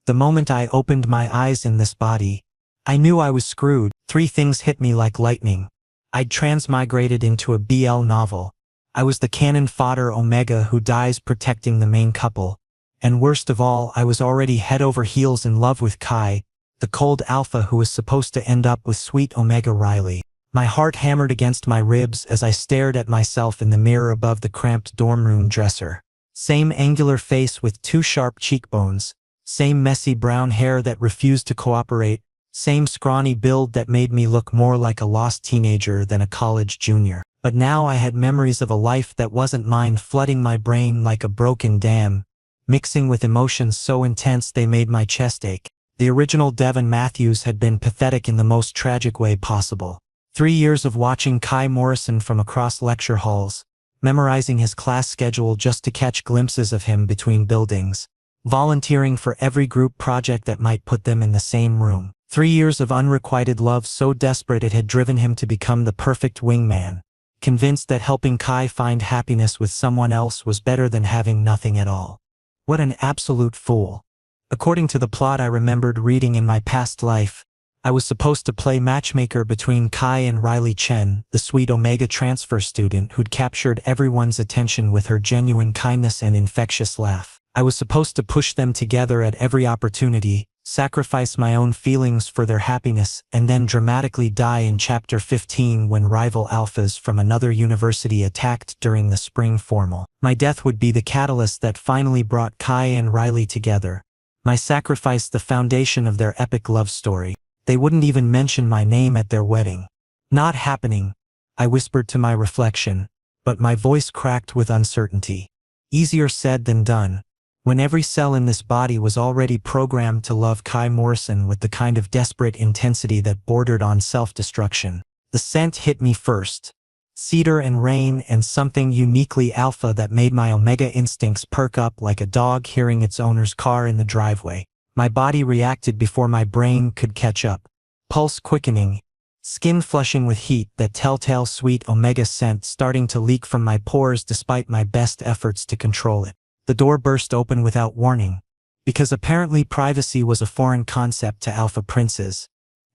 The moment I opened my eyes in this body, I knew I was screwed. 3 things hit me like lightning. I'd transmigrated into a BL novel. I was the cannon fodder Omega who dies protecting the main couple. And worst of all, I was already head over heels in love with Kai, the cold alpha who was supposed to end up with sweet Omega Riley. My heart hammered against my ribs as I stared at myself in the mirror above the cramped dorm room dresser. Same angular face with 2 sharp cheekbones, same messy brown hair that refused to cooperate, same scrawny build that made me look more like a lost teenager than a college junior. But now I had memories of a life that wasn't mine flooding my brain like a broken dam, mixing with emotions so intense they made my chest ache. The original Devin Matthews had been pathetic in the most tragic way possible. 3 years of watching Kai Morrison from across lecture halls, memorizing his class schedule just to catch glimpses of him between buildings, volunteering for every group project that might put them in the same room. 3 years of unrequited love so desperate it had driven him to become the perfect wingman, convinced that helping Kai find happiness with someone else was better than having nothing at all. What an absolute fool. According to the plot I remembered reading in my past life, I was supposed to play matchmaker between Kai and Riley Chen, the sweet Omega transfer student who'd captured everyone's attention with her genuine kindness and infectious laugh. I was supposed to push them together at every opportunity, sacrifice my own feelings for their happiness, and then dramatically die in Chapter 15 when rival alphas from another university attacked during the spring formal. My death would be the catalyst that finally brought Kai and Riley together. My sacrifice the foundation of their epic love story. They wouldn't even mention my name at their wedding. Not happening, I whispered to my reflection, but my voice cracked with uncertainty. Easier said than done, when every cell in this body was already programmed to love Kai Morrison with the kind of desperate intensity that bordered on self-destruction. The scent hit me first. Cedar and rain and something uniquely alpha that made my Omega instincts perk up like a dog hearing its owner's car in the driveway. My body reacted before my brain could catch up. Pulse quickening, skin flushing with heat, that telltale sweet Omega scent starting to leak from my pores despite my best efforts to control it. The door burst open without warning, because apparently privacy was a foreign concept to alpha princes.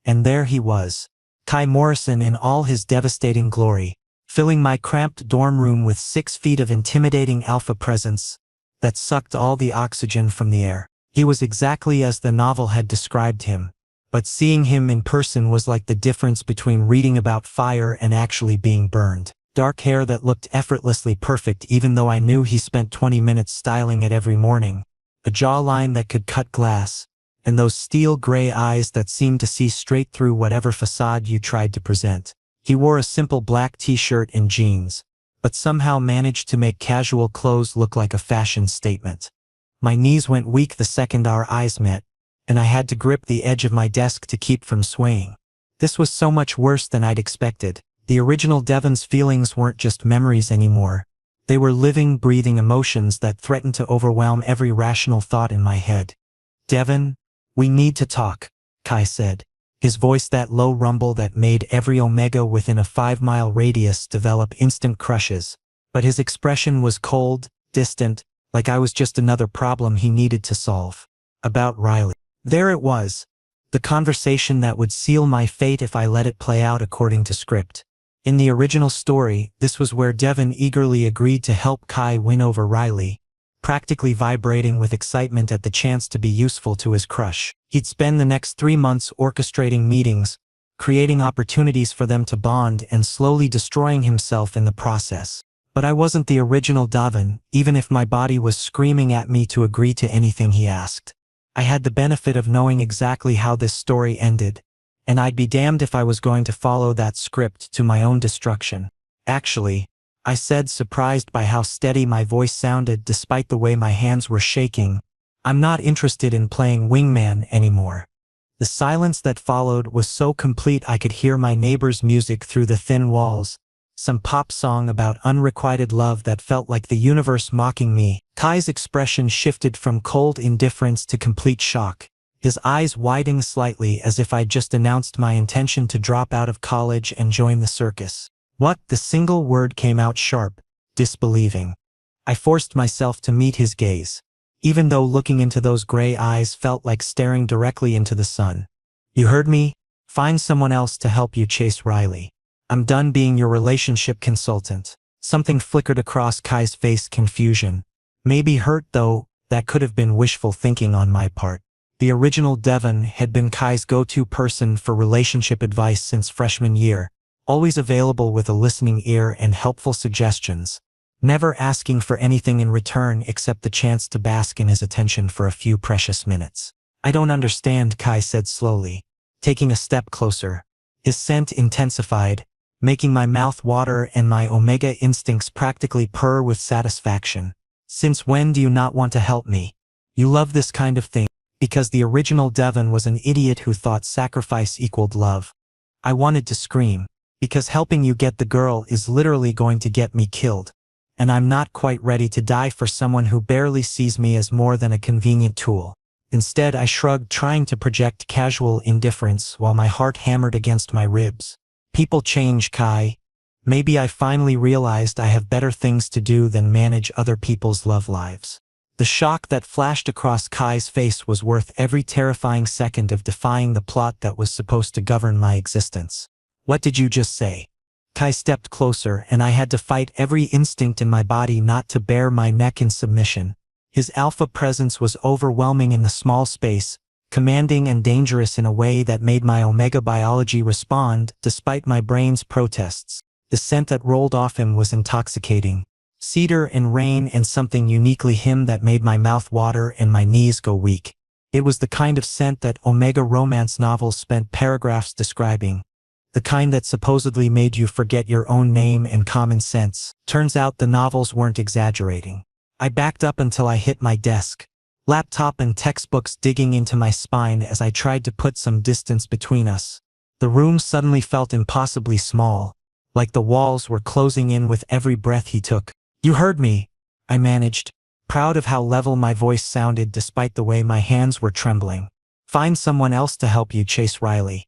And there he was, Kai Morrison in all his devastating glory, filling my cramped dorm room with 6 feet of intimidating alpha presence that sucked all the oxygen from the air. He was exactly as the novel had described him, but seeing him in person was like the difference between reading about fire and actually being burned. Dark hair that looked effortlessly perfect even though I knew he spent 20 minutes styling it every morning, a jawline that could cut glass, and those steel gray eyes that seemed to see straight through whatever facade you tried to present. He wore a simple black t-shirt and jeans, but somehow managed to make casual clothes look like a fashion statement. My knees went weak the second our eyes met, and I had to grip the edge of my desk to keep from swaying. This was so much worse than I'd expected. The original Devin's feelings weren't just memories anymore. They were living, breathing emotions that threatened to overwhelm every rational thought in my head. "Devin, we need to talk," Kai said, his voice that low rumble that made every Omega within a 5-mile radius develop instant crushes. But his expression was cold, distant, like I was just another problem he needed to solve. About Riley. There it was, the conversation that would seal my fate if I let it play out according to script. In the original story, this was where Devin eagerly agreed to help Kai win over Riley, practically vibrating with excitement at the chance to be useful to his crush. He'd spend the next 3 months orchestrating meetings, creating opportunities for them to bond, and slowly destroying himself in the process. But I wasn't the original Devin, even if my body was screaming at me to agree to anything he asked. I had the benefit of knowing exactly how this story ended, and I'd be damned if I was going to follow that script to my own destruction. "Actually," I said, surprised by how steady my voice sounded despite the way my hands were shaking, "I'm not interested in playing wingman anymore." The silence that followed was so complete I could hear my neighbor's music through the thin walls, some pop song about unrequited love that felt like the universe mocking me. Kai's expression shifted from cold indifference to complete shock, his eyes widening slightly as if I'd just announced my intention to drop out of college and join the circus. "What?" The single word came out sharp, disbelieving. I forced myself to meet his gaze. even though looking into those gray eyes felt like staring directly into the sun. You heard me? Find someone else to help you chase Riley. I'm done being your relationship consultant. Something flickered across Kai's face, confusion. Maybe hurt, though. That could have been wishful thinking on my part. The original Devon had been Kai's go-to person for relationship advice since freshman year, always available with a listening ear and helpful suggestions, never asking for anything in return except the chance to bask in his attention for a few precious minutes. I don't understand, Kai said slowly, taking a step closer. His scent intensified, making my mouth water and my omega instincts practically purr with satisfaction. Since when do you not want to help me? You love this kind of thing. Because the original Devon was an idiot who thought sacrifice equaled love. I wanted to scream. Because helping you get the girl is literally going to get me killed. And I'm not quite ready to die for someone who barely sees me as more than a convenient tool. Instead, I shrugged, trying to project casual indifference while my heart hammered against my ribs. People change, Kai. Maybe I finally realized I have better things to do than manage other people's love lives. The shock that flashed across Kai's face was worth every terrifying second of defying the plot that was supposed to govern my existence. What did you just say? Kai stepped closer, and I had to fight every instinct in my body not to bare my neck in submission. His alpha presence was overwhelming in the small space, commanding and dangerous in a way that made my omega biology respond, despite my brain's protests. The scent that rolled off him was intoxicating. Cedar and rain, and something uniquely him that made my mouth water and my knees go weak. It was the kind of scent that omega romance novels spent paragraphs describing. The kind that supposedly made you forget your own name and common sense. Turns out the novels weren't exaggerating. I backed up until I hit my desk, laptop and textbooks digging into my spine as I tried to put some distance between us. The room suddenly felt impossibly small, like the walls were closing in with every breath he took. You heard me, I managed, proud of how level my voice sounded despite the way my hands were trembling. Find someone else to help you chase Riley.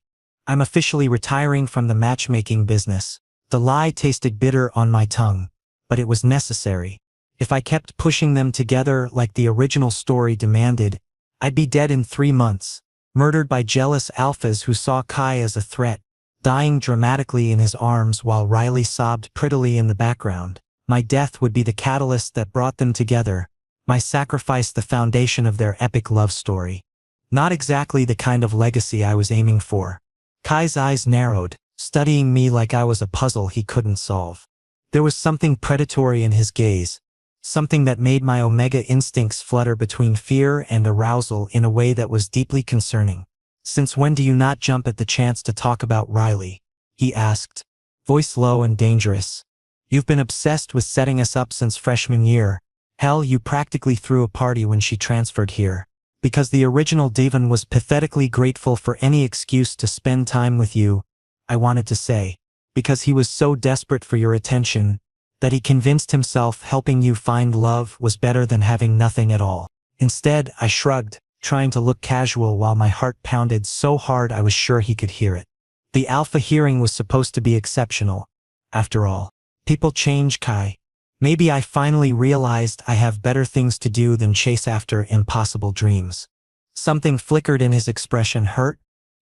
I'm officially retiring from the matchmaking business. The lie tasted bitter on my tongue, but it was necessary. If I kept pushing them together like the original story demanded, I'd be dead in 3 months, murdered by jealous alphas who saw Kai as a threat, dying dramatically in his arms while Riley sobbed prettily in the background. My death would be the catalyst that brought them together, my sacrifice the foundation of their epic love story. Not exactly the kind of legacy I was aiming for. Kai's eyes narrowed, studying me like I was a puzzle he couldn't solve. There was something predatory in his gaze, something that made my omega instincts flutter between fear and arousal in a way that was deeply concerning. Since when do you not jump at the chance to talk about Riley? He asked, voice low and dangerous. You've been obsessed with setting us up since freshman year. Hell, you practically threw a party when she transferred here. Because the original Devon was pathetically grateful for any excuse to spend time with you, I wanted to say. Because he was so desperate for your attention, that he convinced himself helping you find love was better than having nothing at all. Instead, I shrugged, trying to look casual while my heart pounded so hard I was sure he could hear it. The alpha hearing was supposed to be exceptional. After all, people change, Kai. Maybe I finally realized I have better things to do than chase after impossible dreams. Something flickered in his expression. Hurt?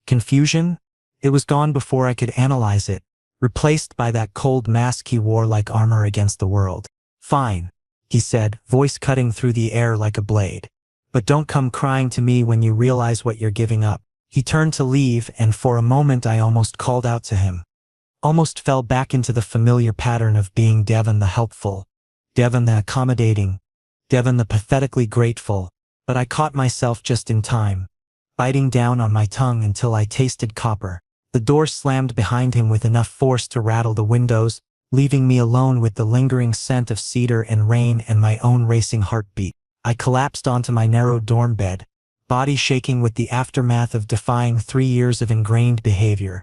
Confusion? It was gone before I could analyze it, replaced by that cold mask he wore like armor against the world. Fine, he said, voice cutting through the air like a blade. But don't come crying to me when you realize what you're giving up. He turned to leave, and for a moment I almost called out to him. Almost fell back into the familiar pattern of being Devon the helpful, Devon the accommodating, Devon the pathetically grateful, but I caught myself just in time, biting down on my tongue until I tasted copper. The door slammed behind him with enough force to rattle the windows, leaving me alone with the lingering scent of cedar and rain and my own racing heartbeat. I collapsed onto my narrow dorm bed, body shaking with the aftermath of defying 3 years of ingrained behavior.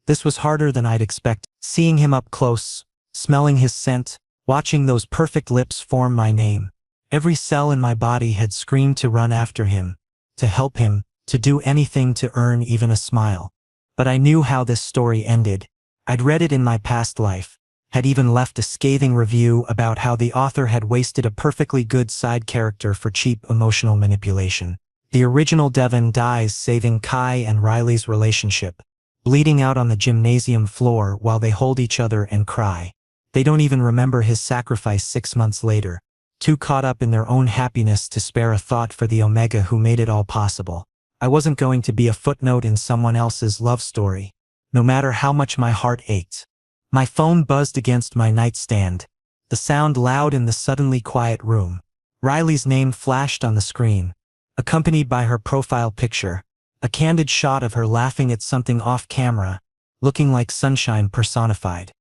This was harder than I'd expected. Seeing him up close, smelling his scent, watching those perfect lips form my name. Every cell in my body had screamed to run after him, to help him, to do anything to earn even a smile. But I knew how this story ended. I'd read it in my past life. had even left a scathing review about how the author had wasted a perfectly good side character for cheap emotional manipulation. The original Devon dies saving Kai and Riley's relationship, bleeding out on the gymnasium floor while they hold each other and cry. They don't even remember his sacrifice 6 months later, too caught up in their own happiness to spare a thought for the Omega who made it all possible. I wasn't going to be a footnote in someone else's love story, no matter how much my heart ached. My phone buzzed against my nightstand, the sound loud in the suddenly quiet room. Riley's name flashed on the screen, accompanied by her profile picture, a candid shot of her laughing at something off camera, looking like sunshine personified.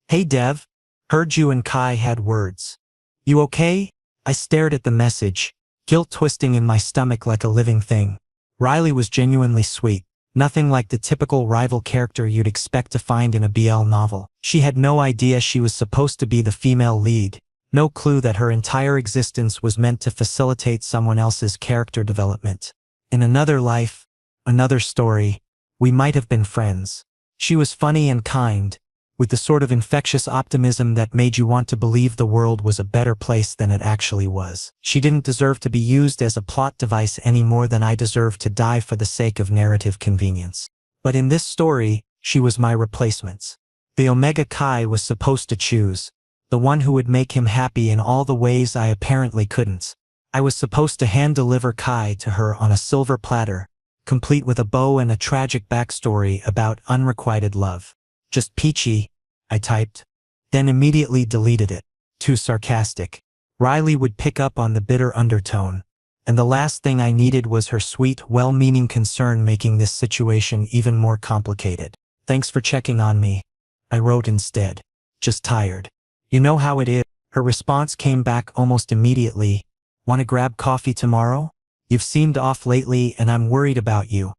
"Hey Dev, heard you and Kai had words. You okay?" I stared at the message, guilt twisting in my stomach like a living thing. Riley was genuinely sweet. Nothing like the typical rival character you'd expect to find in a BL novel. She had no idea she was supposed to be the female lead, no clue that her entire existence was meant to facilitate someone else's character development. In another life, another story, we might have been friends. She was funny and kind, with the sort of infectious optimism that made you want to believe the world was a better place than it actually was. She didn't deserve to be used as a plot device any more than I deserved to die for the sake of narrative convenience. But in this story, she was my replacement. The Omega Kai was supposed to choose, the one who would make him happy in all the ways I apparently couldn't. I was supposed to hand-deliver Kai to her on a silver platter, complete with a bow and a tragic backstory about unrequited love. "Just peachy," I typed, then immediately deleted it. Too sarcastic. Riley would pick up on the bitter undertone, and the last thing I needed was her sweet, well-meaning concern making this situation even more complicated. "Thanks for checking on me," I wrote instead. "Just tired. You know how it is." Her response came back almost immediately. "Want to grab coffee tomorrow? You've seemed off lately and I'm worried about you."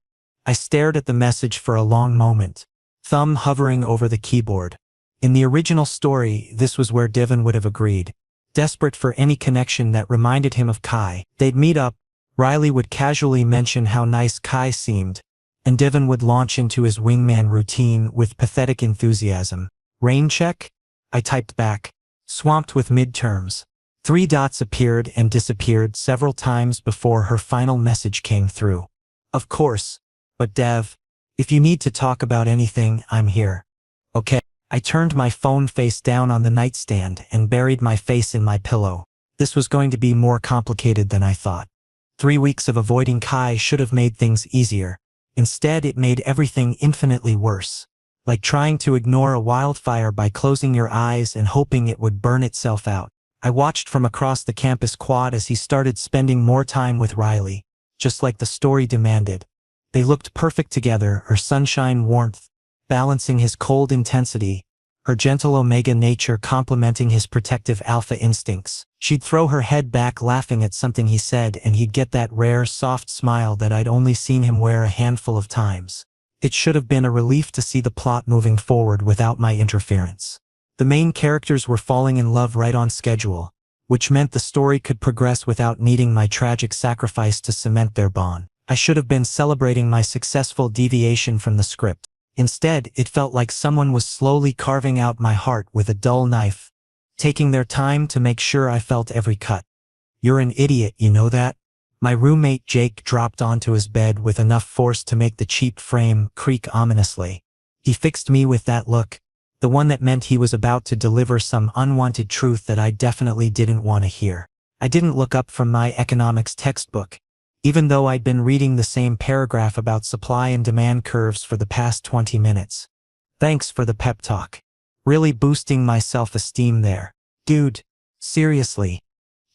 I stared at the message for a long moment, thumb hovering over the keyboard. In the original story, this was where Devon would have agreed. Desperate for any connection that reminded him of Kai, they'd meet up, Riley would casually mention how nice Kai seemed, and Devon would launch into his wingman routine with pathetic enthusiasm. "Rain check?" I typed back, swamped with midterms. 3 dots appeared and disappeared several times before her final message came through. "Of course, but Dev, if you need to talk about anything, I'm here." "Okay." I turned my phone face down on the nightstand and buried my face in my pillow. This was going to be more complicated than I thought. 3 weeks of avoiding Kai should have made things easier. Instead, it made everything infinitely worse. Like trying to ignore a wildfire by closing your eyes and hoping it would burn itself out. I watched from across the campus quad as he started spending more time with Riley, just like the story demanded. They looked perfect together, her sunshine warmth balancing his cold intensity, her gentle Omega nature complementing his protective alpha instincts. She'd throw her head back laughing at something he said and he'd get that rare, soft smile that I'd only seen him wear a handful of times. It should have been a relief to see the plot moving forward without my interference. The main characters were falling in love right on schedule, which meant the story could progress without needing my tragic sacrifice to cement their bond. I should have been celebrating my successful deviation from the script. Instead, it felt like someone was slowly carving out my heart with a dull knife, taking their time to make sure I felt every cut. "You're an idiot, you know that?" My roommate Jake dropped onto his bed with enough force to make the cheap frame creak ominously. He fixed me with that look, the one that meant he was about to deliver some unwanted truth that I definitely didn't want to hear. I didn't look up from my economics textbook, even though I'd been reading the same paragraph about supply and demand curves for the past 20 minutes. "Thanks for the pep talk. Really boosting my self-esteem there. Dude, seriously."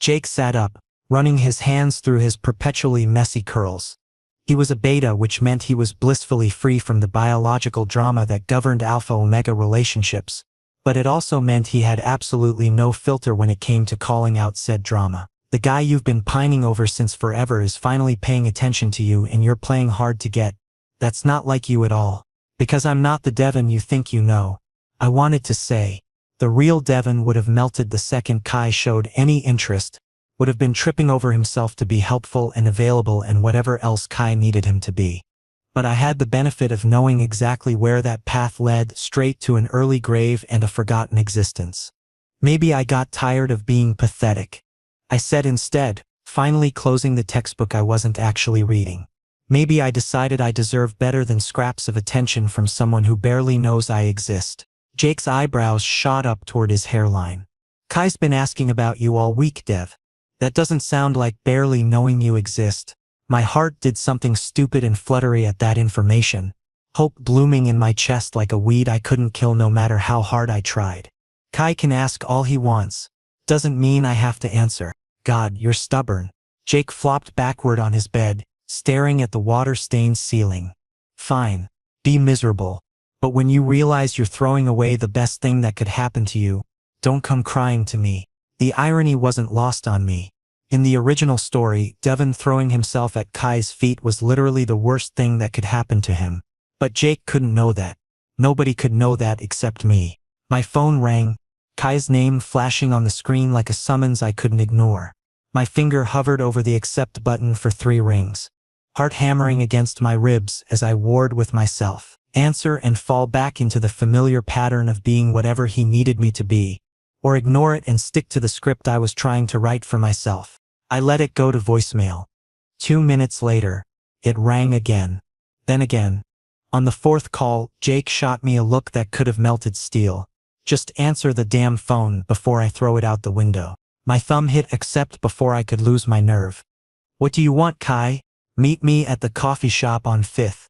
Jake sat up, running his hands through his perpetually messy curls. He was a beta, which meant he was blissfully free from the biological drama that governed alpha-omega relationships, but it also meant he had absolutely no filter when it came to calling out said drama. The guy you've been pining over since forever is finally paying attention to you and you're playing hard to get. That's not like you at all. Because I'm not the Devon you think you know. I wanted to say, the real Devon would have melted the second Kai showed any interest, would have been tripping over himself to be helpful and available and whatever else Kai needed him to be. but I had the benefit of knowing exactly where that path led, straight to an early grave and a forgotten existence. Maybe I got tired of being pathetic, I said instead, finally closing the textbook I wasn't actually reading. Maybe I decided I deserve better than scraps of attention from someone who barely knows I exist. Jake's eyebrows shot up toward his hairline. Kai's been asking about you all week, Dev. That doesn't sound like barely knowing you exist. My heart did something stupid and fluttery at that information, hope blooming in my chest like a weed I couldn't kill no matter how hard I tried. Kai can ask all he wants. Doesn't mean I have to answer. God, you're stubborn. Jake flopped backward on his bed, staring at the water-stained ceiling. Fine. Be miserable. But when you realize you're throwing away the best thing that could happen to you, don't come crying to me. The irony wasn't lost on me. In the original story, Devon throwing himself at Kai's feet was literally the worst thing that could happen to him. But Jake couldn't know that. Nobody could know that except me. My phone rang, Kai's name flashing on the screen like a summons I couldn't ignore. My finger hovered over the accept button for 3 rings. Heart hammering against my ribs as I warred with myself. Answer and fall back into the familiar pattern of being whatever he needed me to be, or ignore it and stick to the script I was trying to write for myself. I let it go to voicemail. 2 minutes later, it rang again. Then again. On the 4th call, Jake shot me a look that could have melted steel. Just answer the damn phone before I throw it out the window. My thumb hit accept before I could lose my nerve. What do you want, Kai? Meet me at the coffee shop on 5th.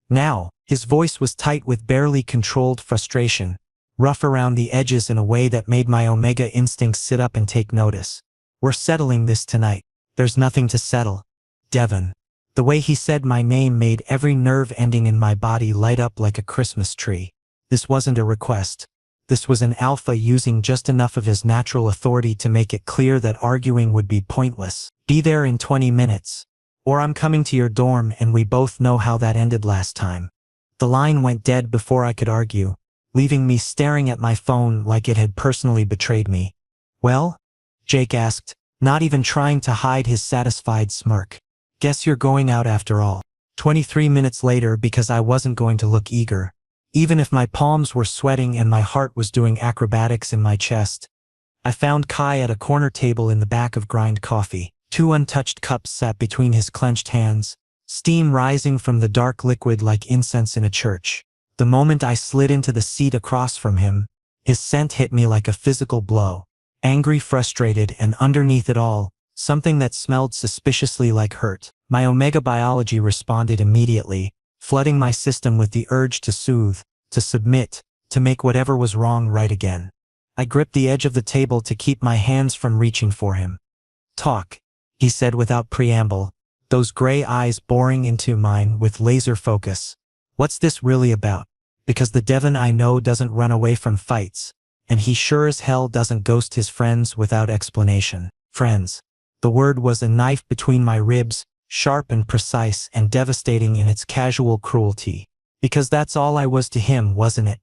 Now. His voice was tight with barely controlled frustration, rough around the edges in a way that made my omega instincts sit up and take notice. We're settling this tonight. There's nothing to settle. Devon. The way he said my name made every nerve ending in my body light up like a Christmas tree. This wasn't a request. This was an alpha using just enough of his natural authority to make it clear that arguing would be pointless. Be there in 20 minutes. Or I'm coming to your dorm, and we both know how that ended last time. The line went dead before I could argue, leaving me staring at my phone like it had personally betrayed me. Well? Jake asked, not even trying to hide his satisfied smirk. Guess you're going out after all. 23 minutes later, because I wasn't going to look eager, even if my palms were sweating and my heart was doing acrobatics in my chest, I found Kai at a corner table in the back of Grind Coffee. 2 untouched cups sat between his clenched hands, steam rising from the dark liquid like incense in a church. The moment I slid into the seat across from him, his scent hit me like a physical blow. Angry, frustrated, and underneath it all, something that smelled suspiciously like hurt. My omega biology responded immediately, flooding my system with the urge to soothe, to submit, to make whatever was wrong right again. I gripped the edge of the table to keep my hands from reaching for him. Talk, he said without preamble, those gray eyes boring into mine with laser focus. What's this really about? Because the Devon I know doesn't run away from fights, and he sure as hell doesn't ghost his friends without explanation. Friends. The word was a knife between my ribs, sharp and precise and devastating in its casual cruelty. Because that's all I was to him, wasn't it?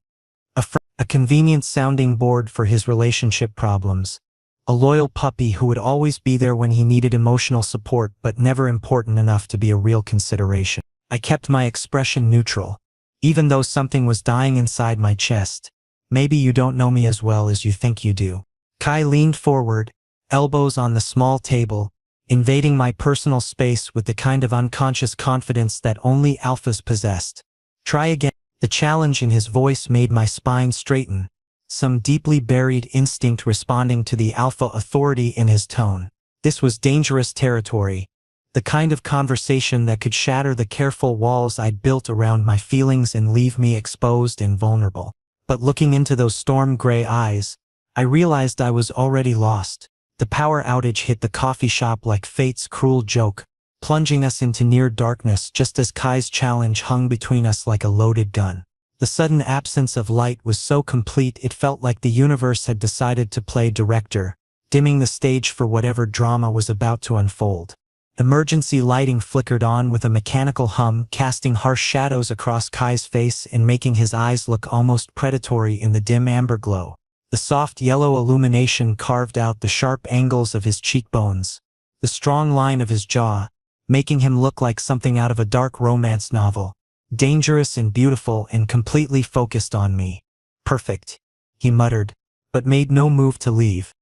A convenient sounding board for his relationship problems. A loyal puppy who would always be there when he needed emotional support but never important enough to be a real consideration. I kept my expression neutral, even though something was dying inside my chest. Maybe you don't know me as well as you think you do. Kai leaned forward, elbows on the small table, invading my personal space with the kind of unconscious confidence that only alphas possessed. Try again. The challenge in his voice made my spine straighten, some deeply buried instinct responding to the alpha authority in his tone. This was dangerous territory, the kind of conversation that could shatter the careful walls I'd built around my feelings and leave me exposed and vulnerable. But looking into those storm gray eyes, I realized I was already lost. The power outage hit the coffee shop like fate's cruel joke, plunging us into near darkness just as Kai's challenge hung between us like a loaded gun. The sudden absence of light was so complete it felt like the universe had decided to play director, dimming the stage for whatever drama was about to unfold. Emergency lighting flickered on with a mechanical hum, casting harsh shadows across Kai's face and making his eyes look almost predatory in the dim amber glow. The soft yellow illumination carved out the sharp angles of his cheekbones, the strong line of his jaw, making him look like something out of a dark romance novel. dangerous and beautiful and completely focused on me. Perfect, he muttered, but made no move to leave.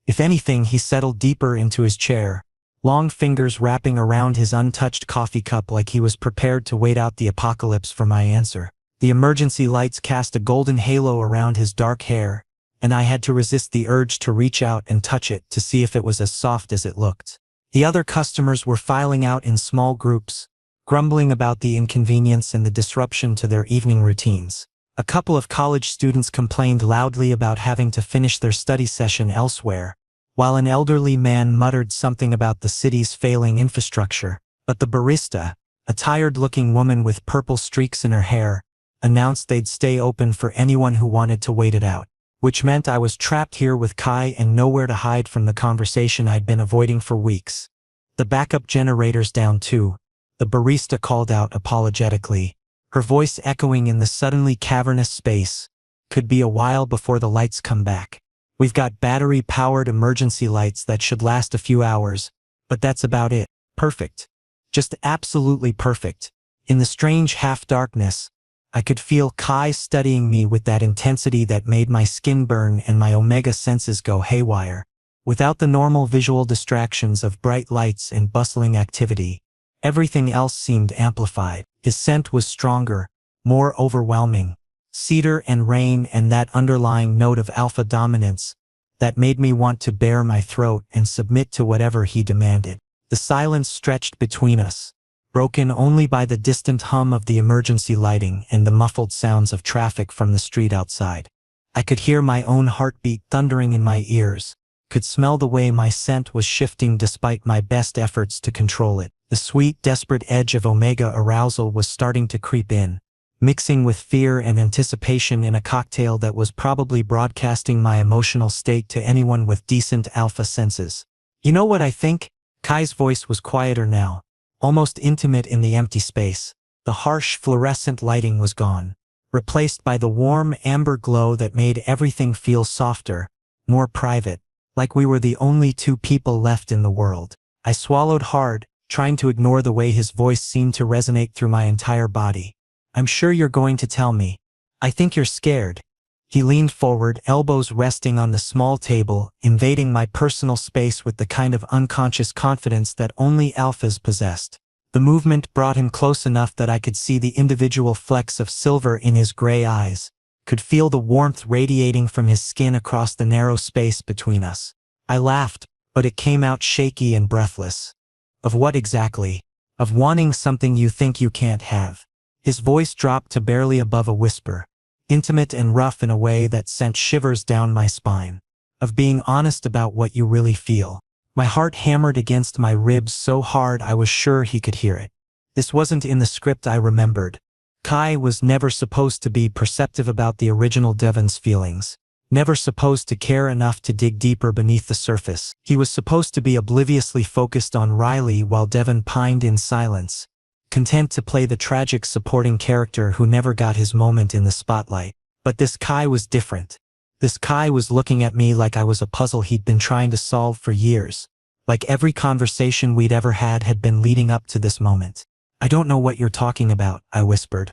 If anything, he settled deeper into his chair, long fingers wrapping around his untouched coffee cup like he was prepared to wait out the apocalypse for my answer. The emergency lights cast a golden halo around his dark hair, and I had to resist the urge to reach out and touch it to see if it was as soft as it looked. The other customers were filing out in small groups, grumbling about the inconvenience and the disruption to their evening routines. A couple of college students complained loudly about having to finish their study session elsewhere, while an elderly man muttered something about the city's failing infrastructure. But the barista, a tired-looking woman with purple streaks in her hair, announced they'd stay open for anyone who wanted to wait it out, which meant I was trapped here with Kai and nowhere to hide from the conversation I'd been avoiding for weeks. The backup generator's down too, the barista called out apologetically, her voice echoing in the suddenly cavernous space. Could be a while before the lights come back. We've got battery-powered emergency lights that should last a few hours, but that's about it. Perfect. Just absolutely perfect. In the strange half-darkness, I could feel Kai studying me with that intensity that made my skin burn and my omega senses go haywire. Without the normal visual distractions of bright lights and bustling activity, everything else seemed amplified. His scent was stronger, more overwhelming. Cedar and rain and that underlying note of alpha dominance that made me want to bare my throat and submit to whatever he demanded. The silence stretched between us, broken only by the distant hum of the emergency lighting and the muffled sounds of traffic from the street outside. I could hear my own heartbeat thundering in my ears, could smell the way my scent was shifting despite my best efforts to control it. The sweet, desperate edge of omega arousal was starting to creep in, mixing with fear and anticipation in a cocktail that was probably broadcasting my emotional state to anyone with decent alpha senses. You know what I think? Kai's voice was quieter now, almost intimate in the empty space. The harsh fluorescent lighting was gone, replaced by the warm amber glow that made everything feel softer, more private, like we were the only two people left in the world. I swallowed hard, trying to ignore the way his voice seemed to resonate through my entire body. I'm sure you're going to tell me. I think you're scared. He leaned forward, elbows resting on the small table, invading my personal space with the kind of unconscious confidence that only alphas possessed. The movement brought him close enough that I could see the individual flecks of silver in his gray eyes, could feel the warmth radiating from his skin across the narrow space between us. I laughed, but it came out shaky and breathless. Of what exactly? Of wanting something you think you can't have. His voice dropped to barely above a whisper, intimate and rough in a way that sent shivers down my spine. Of being honest about what you really feel. My heart hammered against my ribs so hard I was sure he could hear it. This wasn't in the script I remembered. Kai was never supposed to be perceptive about the original Devon's feelings. Never supposed to care enough to dig deeper beneath the surface. He was supposed to be obliviously focused on Riley while Devon pined in silence, content to play the tragic supporting character who never got his moment in the spotlight. But this Kai was different. This Kai was looking at me like I was a puzzle he'd been trying to solve for years. Like every conversation we'd ever had been leading up to this moment. I don't know what you're talking about, I whispered.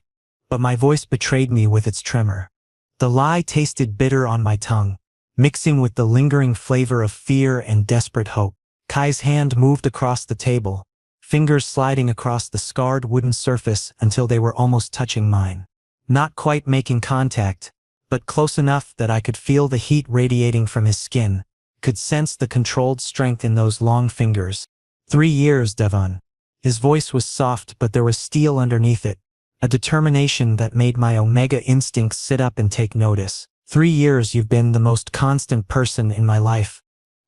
But my voice betrayed me with its tremor. The lie tasted bitter on my tongue, mixing with the lingering flavor of fear and desperate hope. Kai's hand moved across the table, fingers sliding across the scarred wooden surface until they were almost touching mine. Not quite making contact, but close enough that I could feel the heat radiating from his skin, could sense the controlled strength in those long fingers. 3 years, Devon. His voice was soft, but there was steel underneath it, a determination that made my omega instincts sit up and take notice. 3 years you've been the most constant person in my life.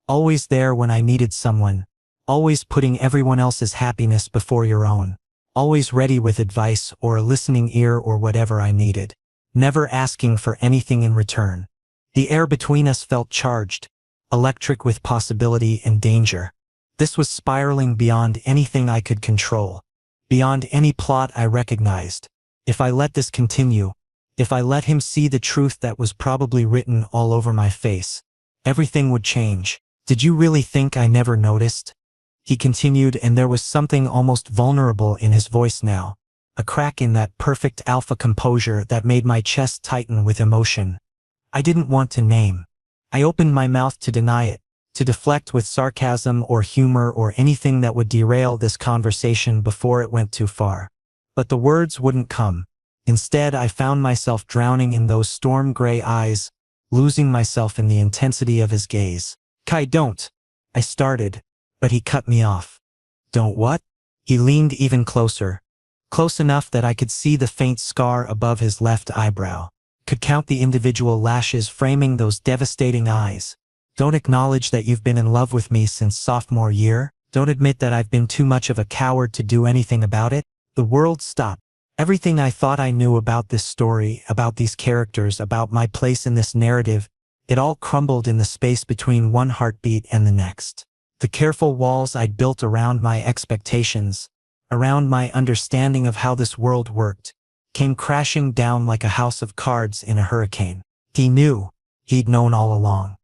Always there when I needed someone. Always putting everyone else's happiness before your own. Always ready with advice or a listening ear or whatever I needed. Never asking for anything in return. The air between us felt charged, electric with possibility and danger. This was spiraling beyond anything I could control. Beyond any plot I recognized. If I let this continue, if I let him see the truth that was probably written all over my face, everything would change. Did you really think I never noticed? He continued, and there was something almost vulnerable in his voice now. a crack in that perfect alpha composure that made my chest tighten with emotion. I didn't want to name. I opened my mouth to deny it, to deflect with sarcasm or humor or anything that would derail this conversation before it went too far. But the words wouldn't come. Instead, I found myself drowning in those storm-gray eyes, losing myself in the intensity of his gaze. "Kai, don't," I started, but he cut me off. "Don't what?" He leaned even closer, close enough that I could see the faint scar above his left eyebrow, could count the individual lashes framing those devastating eyes. "Don't acknowledge that you've been in love with me since sophomore year? Don't admit that I've been too much of a coward to do anything about it?" The world stopped. Everything I thought I knew about this story, about these characters, about my place in this narrative, it all crumbled in the space between one heartbeat and the next. The careful walls I'd built around my expectations, around my understanding of how this world worked, came crashing down like a house of cards in a hurricane. He knew. He'd known all along.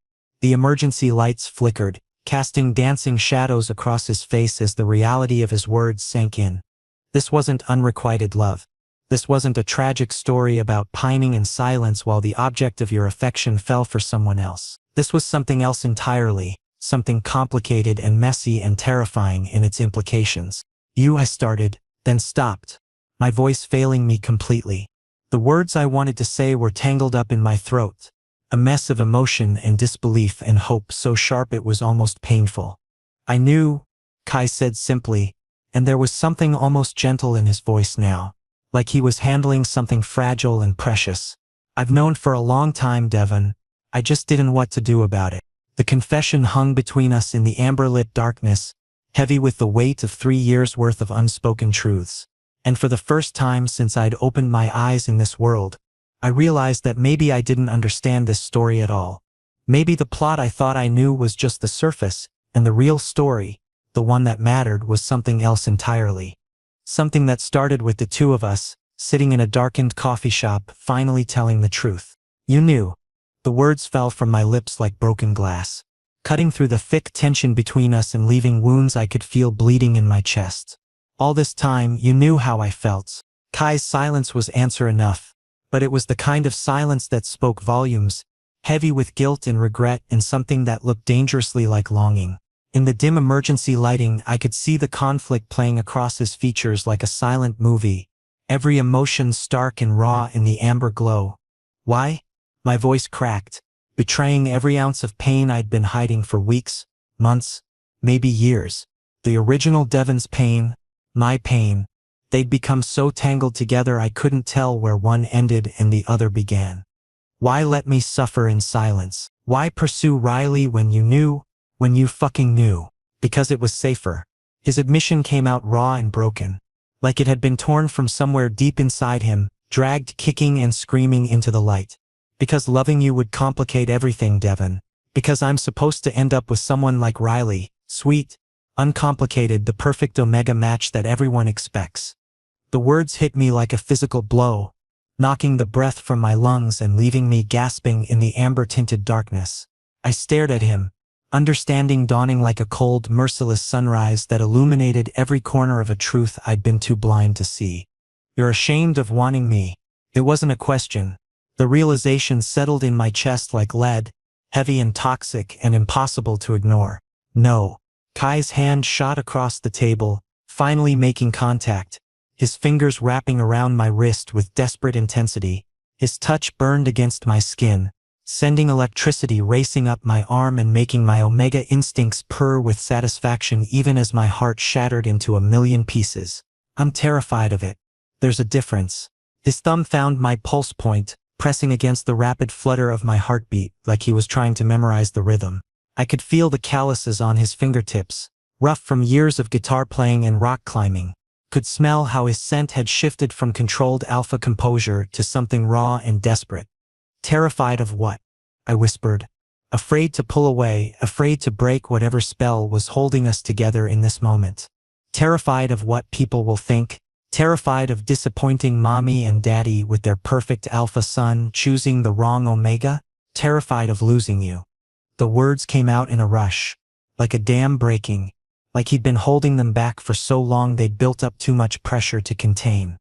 The emergency lights flickered, casting dancing shadows across his face as the reality of his words sank in. This wasn't unrequited love. This wasn't a tragic story about pining in silence while the object of your affection fell for someone else. This was something else entirely, something complicated and messy and terrifying in its implications. I started, then stopped, my voice failing me completely. The words I wanted to say were tangled up in my throat, a mess of emotion and disbelief and hope so sharp it was almost painful. "I knew," Kai said simply, and there was something almost gentle in his voice now, like he was handling something fragile and precious. "I've known for a long time, Devon. I just didn't know what to do about it." The confession hung between us in the amber-lit darkness, heavy with the weight of 3 years' worth of unspoken truths. And for the first time since I'd opened my eyes in this world, I realized that maybe I didn't understand this story at all. Maybe the plot I thought I knew was just the surface, and the real story, the one that mattered, was something else entirely. Something that started with the two of us, sitting in a darkened coffee shop, finally telling the truth. "You knew." The words fell from my lips like broken glass, cutting through the thick tension between us and leaving wounds I could feel bleeding in my chest. "All this time, you knew how I felt." Kai's silence was answer enough, but it was the kind of silence that spoke volumes, heavy with guilt and regret and something that looked dangerously like longing. In the dim emergency lighting, I could see the conflict playing across his features like a silent movie, every emotion stark and raw in the amber glow. "Why?" My voice cracked, betraying every ounce of pain I'd been hiding for weeks, months, maybe years. The original Devon's pain, my pain, they'd become so tangled together I couldn't tell where one ended and the other began. Why let me suffer in silence? Why pursue Riley when you knew? When you fucking knew? Because it was safer. His admission came out raw and broken, like it had been torn from somewhere deep inside him, dragged kicking and screaming into the light. "Because loving you would complicate everything, Devon. Because I'm supposed to end up with someone like Riley, sweet, uncomplicated, the perfect omega match that everyone expects." The words hit me like a physical blow, knocking the breath from my lungs and leaving me gasping in the amber-tinted darkness. I stared at him, understanding dawning like a cold, merciless sunrise that illuminated every corner of a truth I'd been too blind to see. "You're ashamed of wanting me." It wasn't a question. The realization settled in my chest like lead, heavy and toxic and impossible to ignore. "No." Kai's hand shot across the table, finally making contact, his fingers wrapping around my wrist with desperate intensity. His touch burned against my skin, sending electricity racing up my arm and making my omega instincts purr with satisfaction even as my heart shattered into a million pieces. "I'm terrified of it. There's a difference." His thumb found my pulse point, pressing against the rapid flutter of my heartbeat like he was trying to memorize the rhythm. I could feel the calluses on his fingertips, rough from years of guitar playing and rock climbing. Could smell how his scent had shifted from controlled alpha composure to something raw and desperate. "Terrified of what?" I whispered, afraid to pull away, afraid to break whatever spell was holding us together in this moment. Terrified of what people will think. Terrified of disappointing mommy and daddy with their perfect alpha son choosing the wrong omega? Terrified of losing you. The words came out in a rush, like a dam breaking, like he'd been holding them back for so long they'd built up too much pressure to contain.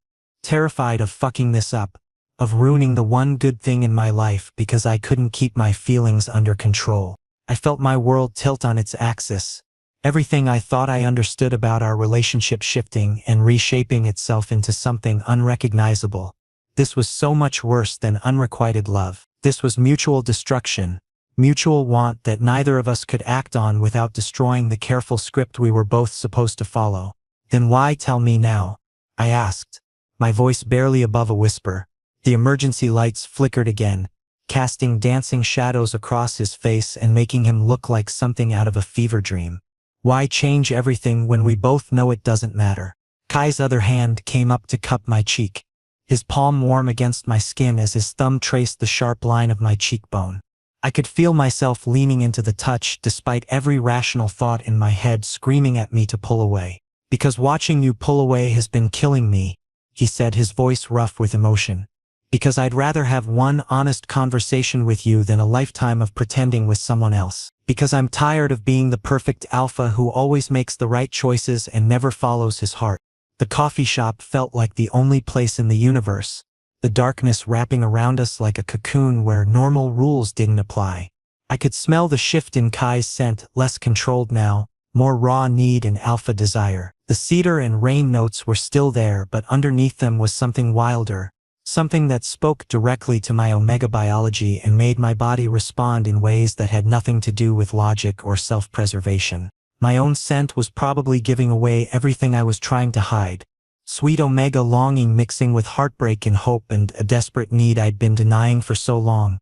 terrified of fucking this up, of ruining the one good thing in my life because I couldn't keep my feelings under control. I felt my world tilt on its axis. Everything I thought I understood about our relationship shifting and reshaping itself into something unrecognizable. This was so much worse than unrequited love. This was mutual destruction, mutual want that neither of us could act on without destroying the careful script we were both supposed to follow. Then why tell me now? I asked, my voice barely above a whisper. The emergency lights flickered again, casting dancing shadows across his face and making him look like something out of a fever dream. Why change everything when we both know it doesn't matter? Kai's other hand came up to cup my cheek, his palm warm against my skin as his thumb traced the sharp line of my cheekbone. I could feel myself leaning into the touch despite every rational thought in my head screaming at me to pull away. Because watching you pull away has been killing me, he said, his voice rough with emotion. Because I'd rather have one honest conversation with you than a lifetime of pretending with someone else. Because I'm tired of being the perfect alpha who always makes the right choices and never follows his heart. The coffee shop felt like the only place in the universe, the darkness wrapping around us like a cocoon where normal rules didn't apply. I could smell the shift in Kai's scent, less controlled now, more raw need and alpha desire. The cedar and rain notes were still there, but underneath them was something wilder, something that spoke directly to my omega biology and made my body respond in ways that had nothing to do with logic or self-preservation. My own scent was probably giving away everything I was trying to hide. Sweet omega longing mixing with heartbreak and hope and a desperate need I'd been denying for so long.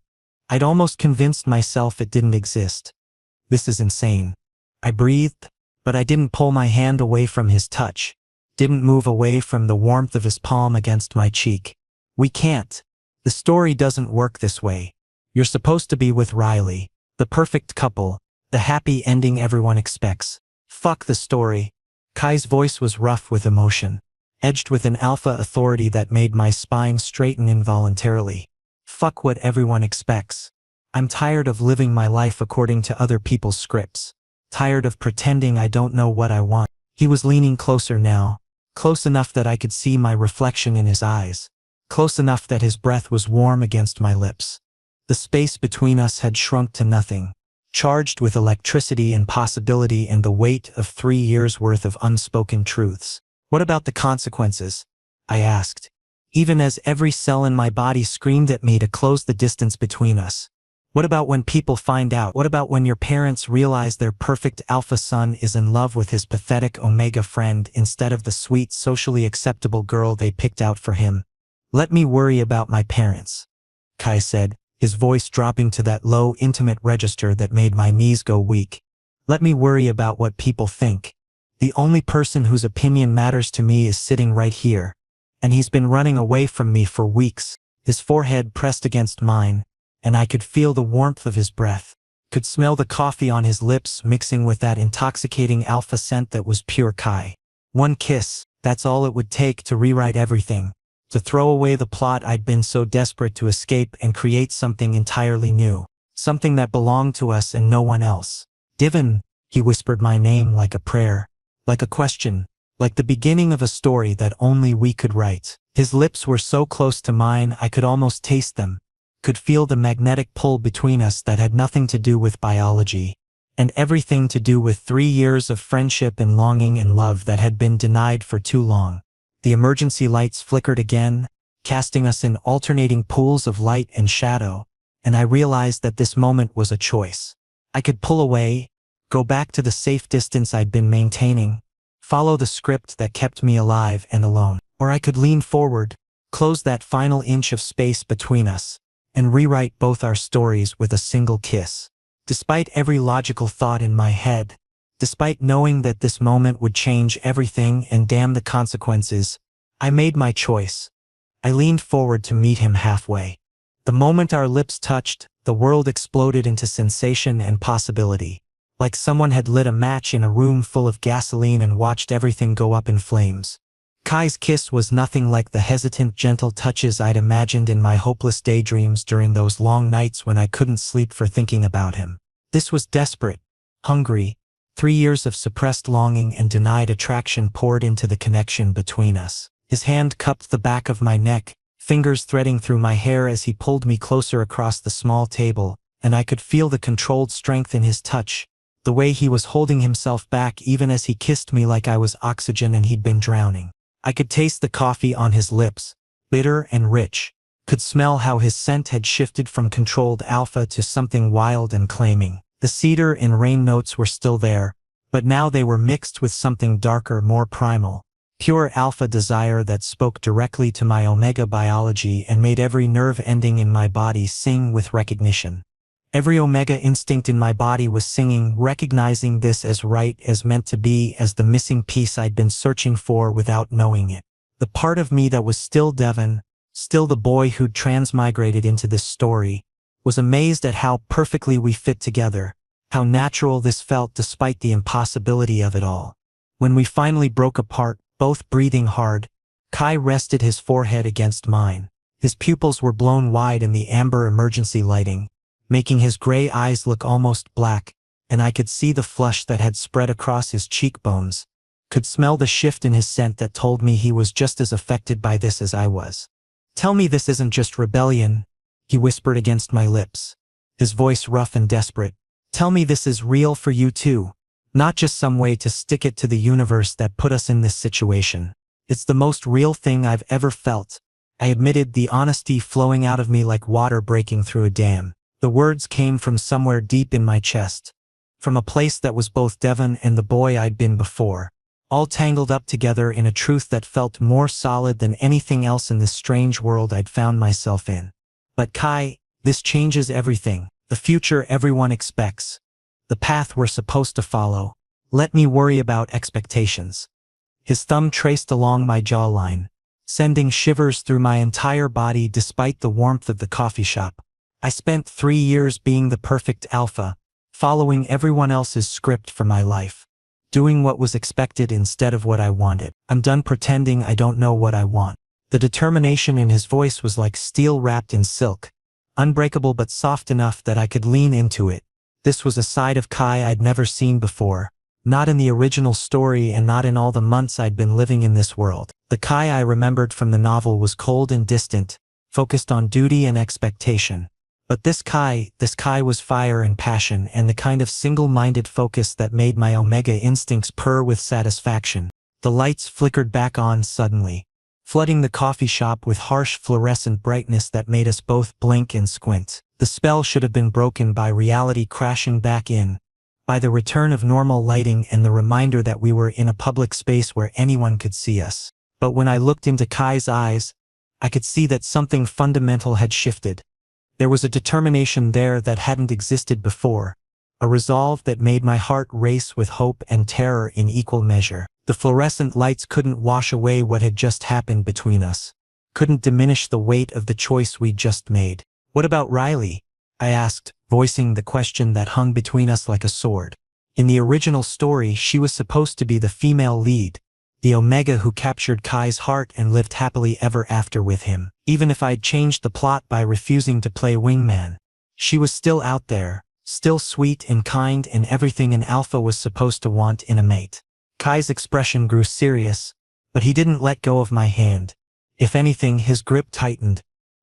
I'd almost convinced myself it didn't exist. This is insane. I breathed, but I didn't pull my hand away from his touch, didn't move away from the warmth of his palm against my cheek. We can't. The story doesn't work this way. You're supposed to be with Riley, the perfect couple, the happy ending everyone expects. Fuck the story. Kai's voice was rough with emotion, edged with an alpha authority that made my spine straighten involuntarily. Fuck what everyone expects. I'm tired of living my life according to other people's scripts. Tired of pretending I don't know what I want. He was leaning closer now, close enough that I could see my reflection in his eyes. Close enough that his breath was warm against my lips. The space between us had shrunk to nothing, charged with electricity and possibility and the weight of 3 years' worth of unspoken truths. What about the consequences? I asked, even as every cell in my body screamed at me to close the distance between us. What about when people find out? What about when your parents realize their perfect alpha son is in love with his pathetic omega friend instead of the sweet, socially acceptable girl they picked out for him? Let me worry about my parents, Kai said, his voice dropping to that low, intimate register that made my knees go weak. Let me worry about what people think. The only person whose opinion matters to me is sitting right here, and he's been running away from me for weeks, his forehead pressed against mine, and I could feel the warmth of his breath, could smell the coffee on his lips mixing with that intoxicating alpha scent that was pure Kai. One kiss, that's all it would take to rewrite everything. To throw away the plot I'd been so desperate to escape and create something entirely new. Something that belonged to us and no one else. Divin, he whispered my name like a prayer, like a question, like the beginning of a story that only we could write. His lips were so close to mine I could almost taste them, could feel the magnetic pull between us that had nothing to do with biology, and everything to do with 3 years of friendship and longing and love that had been denied for too long. The emergency lights flickered again, casting us in alternating pools of light and shadow, and I realized that this moment was a choice. I could pull away, go back to the safe distance I'd been maintaining, follow the script that kept me alive and alone, or I could lean forward, close that final inch of space between us, and rewrite both our stories with a single kiss. Despite every logical thought in my head, despite knowing that this moment would change everything and damn the consequences, I made my choice. I leaned forward to meet him halfway. The moment our lips touched, the world exploded into sensation and possibility, like someone had lit a match in a room full of gasoline and watched everything go up in flames. Kai's kiss was nothing like the hesitant, gentle touches I'd imagined in my hopeless daydreams during those long nights when I couldn't sleep for thinking about him. This was desperate, hungry. 3 years of suppressed longing and denied attraction poured into the connection between us. His hand cupped the back of my neck, fingers threading through my hair as he pulled me closer across the small table, and I could feel the controlled strength in his touch, the way he was holding himself back even as he kissed me like I was oxygen and he'd been drowning. I could taste the coffee on his lips, bitter and rich, could smell how his scent had shifted from controlled alpha to something wild and claiming. The cedar and rain notes were still there, but now they were mixed with something darker, more primal. Pure alpha desire that spoke directly to my omega biology and made every nerve ending in my body sing with recognition. Every omega instinct in my body was singing, recognizing this as right, as meant to be, as the missing piece I'd been searching for without knowing it. The part of me that was still Devon, still the boy who'd transmigrated into this story, was amazed at how perfectly we fit together, how natural this felt despite the impossibility of it all. When we finally broke apart, both breathing hard, Kai rested his forehead against mine. His pupils were blown wide in the amber emergency lighting, making his gray eyes look almost black, and I could see the flush that had spread across his cheekbones, could smell the shift in his scent that told me he was just as affected by this as I was. "Tell me this isn't just rebellion," he whispered against my lips, his voice rough and desperate. "Tell me this is real for you too, not just some way to stick it to the universe that put us in this situation. It's the most real thing I've ever felt," I admitted, the honesty flowing out of me like water breaking through a dam. The words came from somewhere deep in my chest, from a place that was both Devon and the boy I'd been before, all tangled up together in a truth that felt more solid than anything else in this strange world I'd found myself in. "But Kai, this changes everything, the future everyone expects, the path we're supposed to follow. Let me worry about expectations." His thumb traced along my jawline, sending shivers through my entire body despite the warmth of the coffee shop. I spent 3 years being the perfect alpha, following everyone else's script for my life, doing what was expected instead of what I wanted. I'm done pretending I don't know what I want. The determination in his voice was like steel wrapped in silk, unbreakable but soft enough that I could lean into it. This was a side of Kai I'd never seen before, not in the original story and not in all the months I'd been living in this world. The Kai I remembered from the novel was cold and distant, focused on duty and expectation. But this Kai was fire and passion, and the kind of single-minded focus that made my omega instincts purr with satisfaction. The lights flickered back on suddenly, flooding the coffee shop with harsh fluorescent brightness that made us both blink and squint. The spell should have been broken by reality crashing back in, by the return of normal lighting and the reminder that we were in a public space where anyone could see us. But when I looked into Kai's eyes, I could see that something fundamental had shifted. There was a determination there that hadn't existed before, a resolve that made my heart race with hope and terror in equal measure. The fluorescent lights couldn't wash away what had just happened between us, couldn't diminish the weight of the choice we'd just made. "What about Riley?" I asked, voicing the question that hung between us like a sword. In the original story, she was supposed to be the female lead, the omega who captured Kai's heart and lived happily ever after with him. Even if I'd changed the plot by refusing to play wingman, she was still out there, still sweet and kind and everything an alpha was supposed to want in a mate. Kai's expression grew serious, but he didn't let go of my hand. If anything, his grip tightened,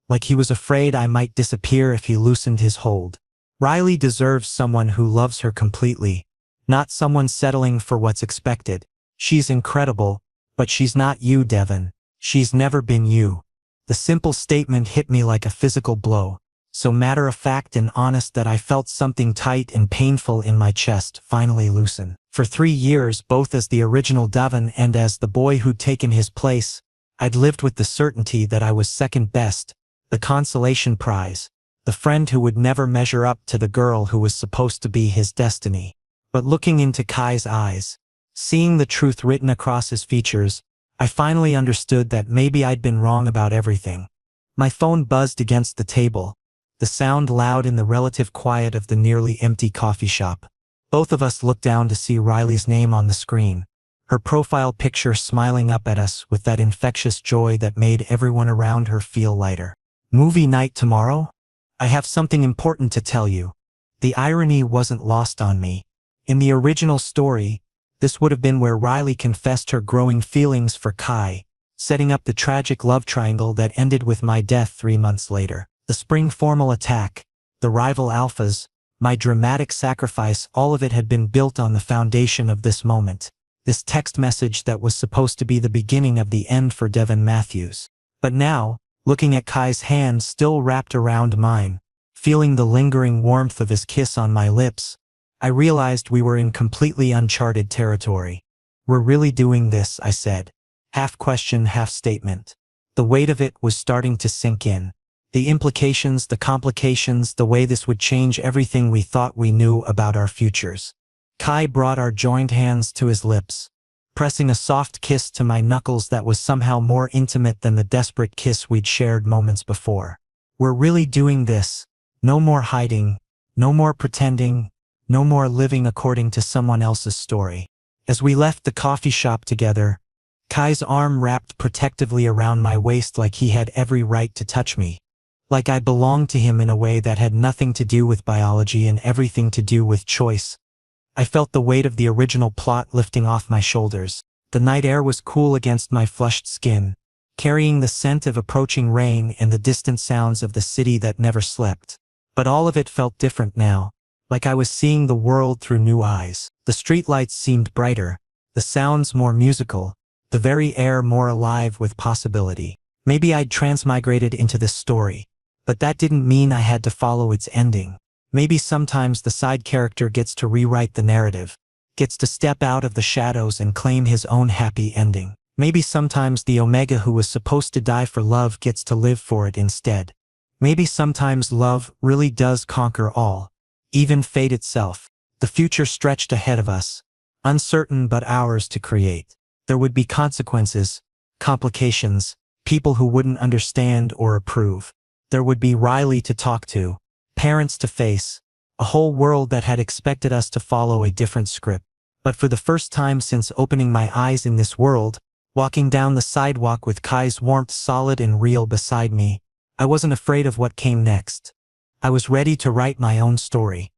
like he was afraid I might disappear if he loosened his hold. "Riley deserves someone who loves her completely, not someone settling for what's expected. She's incredible, but she's not you, Devon. She's never been you." The simple statement hit me like a physical blow, so matter-of-fact and honest that I felt something tight and painful in my chest finally loosen. For 3 years, both as the original Devon and as the boy who'd taken his place, I'd lived with the certainty that I was second best, the consolation prize, the friend who would never measure up to the girl who was supposed to be his destiny. But looking into Kai's eyes, seeing the truth written across his features, I finally understood that maybe I'd been wrong about everything. My phone buzzed against the table, the sound loud in the relative quiet of the nearly empty coffee shop. Both of us looked down to see Riley's name on the screen, her profile picture smiling up at us with that infectious joy that made everyone around her feel lighter. "Movie night tomorrow? I have something important to tell you." The irony wasn't lost on me. In the original story, this would have been where Riley confessed her growing feelings for Kai, setting up the tragic love triangle that ended with my death 3 months later. The spring formal attack, the rival alphas, my dramatic sacrifice, all of it had been built on the foundation of this moment. This text message that was supposed to be the beginning of the end for Devon Matthews. But now, looking at Kai's hand still wrapped around mine, feeling the lingering warmth of his kiss on my lips, I realized we were in completely uncharted territory. "We're really doing this," I said. Half question, half statement. The weight of it was starting to sink in. The implications, the complications, the way this would change everything we thought we knew about our futures. Kai brought our joined hands to his lips, pressing a soft kiss to my knuckles that was somehow more intimate than the desperate kiss we'd shared moments before. "We're really doing this. No more hiding, no more pretending, no more living according to someone else's story." As we left the coffee shop together, Kai's arm wrapped protectively around my waist like he had every right to touch me. Like I belonged to him in a way that had nothing to do with biology and everything to do with choice. I felt the weight of the original plot lifting off my shoulders. The night air was cool against my flushed skin, carrying the scent of approaching rain and the distant sounds of the city that never slept. But all of it felt different now, like I was seeing the world through new eyes. The streetlights seemed brighter, the sounds more musical, the very air more alive with possibility. Maybe I'd transmigrated into this story, but that didn't mean I had to follow its ending. Maybe sometimes the side character gets to rewrite the narrative, gets to step out of the shadows and claim his own happy ending. Maybe sometimes the Omega who was supposed to die for love gets to live for it instead. Maybe sometimes love really does conquer all, even fate itself. The future stretched ahead of us, uncertain but ours to create. There would be consequences, complications, people who wouldn't understand or approve. There would be Riley to talk to, parents to face, a whole world that had expected us to follow a different script. But for the first time since opening my eyes in this world, walking down the sidewalk with Kai's warmth solid and real beside me, I wasn't afraid of what came next. I was ready to write my own story.